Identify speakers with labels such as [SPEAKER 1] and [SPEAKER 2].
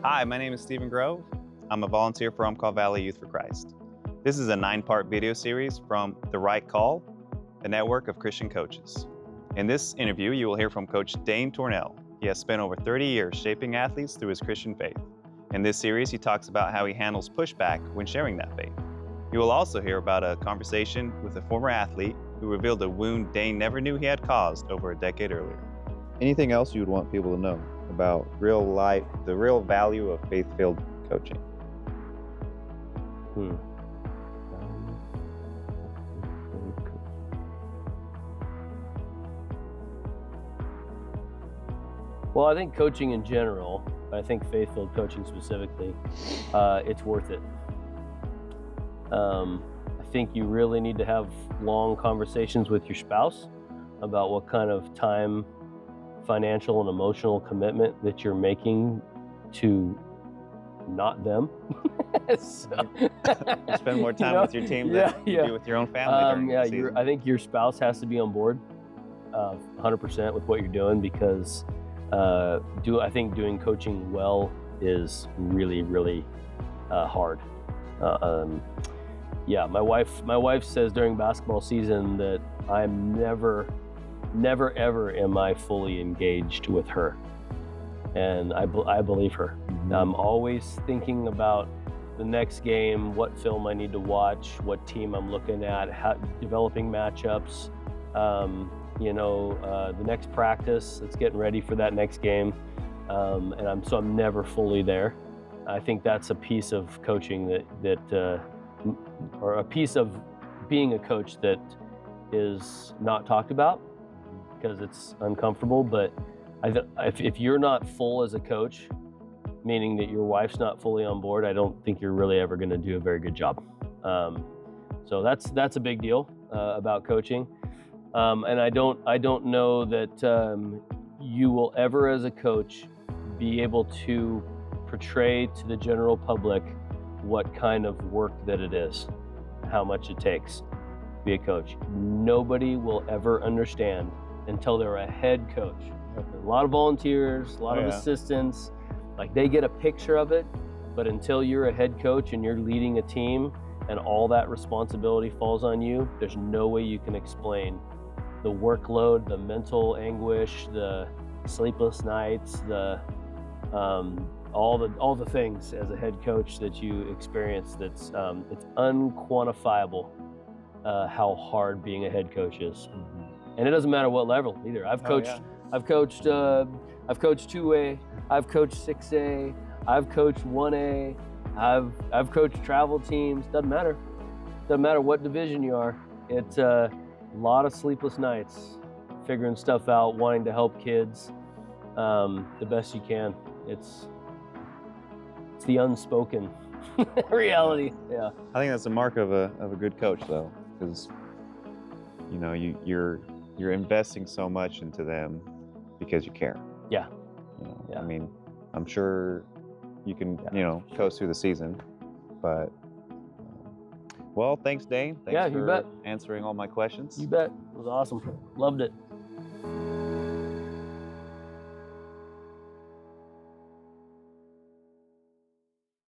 [SPEAKER 1] Hi, my name is Stephen Grove. I'm a volunteer for Umpqua Valley Youth for Christ. This is a 9-part video series from The Right Call, the network of Christian coaches. In this interview, you will hear from Coach Dane Tornell. He has spent over 30 years shaping athletes through his Christian faith. In this series, he talks about how he handles pushback when sharing that faith. You will also hear about a conversation with a former athlete who revealed a wound Dane never knew he had caused over a decade earlier. Anything else you would want people to know about real life, the real value of faith-filled coaching?
[SPEAKER 2] Well, I think coaching in general, I think faith-filled coaching specifically, it's worth it. I think you really need to have long conversations with your spouse about what kind of time, financial and emotional commitment that you're making to not them. So,
[SPEAKER 1] you spend more time with your team than you do with your own family during the season.
[SPEAKER 2] I think your spouse has to be on board 100% with what you're doing, because I think doing coaching well is really, really hard. My wife says during basketball season that I'm never ever am I fully engaged with her, and I believe her.
[SPEAKER 1] Mm-hmm.
[SPEAKER 2] I'm always thinking about the next game, what film I need to watch, what team I'm looking at, developing matchups, the next practice that's getting ready for that next game, and I'm never fully there. I think that's a piece of coaching or a piece of being a coach that is not talked about because it's uncomfortable. But if you're not full as a coach, meaning that your wife's not fully on board, I don't think you're really ever going to do a very good job. So that's a big deal about coaching. And I don't know that you will ever, as a coach, be able to portray to the general public what kind of work that it is, how much it takes to be a coach. Nobody will ever understand until they're a head coach. A lot of volunteers, a lot of assistants, like they get a picture of it, but until you're a head coach and you're leading a team and all that responsibility falls on you, there's no way you can explain the workload, the mental anguish, the sleepless nights, all the things as a head coach that you experience. It's unquantifiable how hard being a head coach is. And it doesn't matter what level either. I've coached 2A, I've coached 6A, I've coached 1A, I've coached travel teams. Doesn't matter what division you are. It's a lot of sleepless nights, figuring stuff out, wanting to help kids the best you can. It's the unspoken reality. Yeah.
[SPEAKER 1] I think that's a mark of a good coach, though, because you're investing so much into them because you care.
[SPEAKER 2] Yeah.
[SPEAKER 1] I mean, I'm sure you can coast through the season, but well, thanks, Dane. Thanks for answering all my questions.
[SPEAKER 2] You bet. It was awesome. Loved it.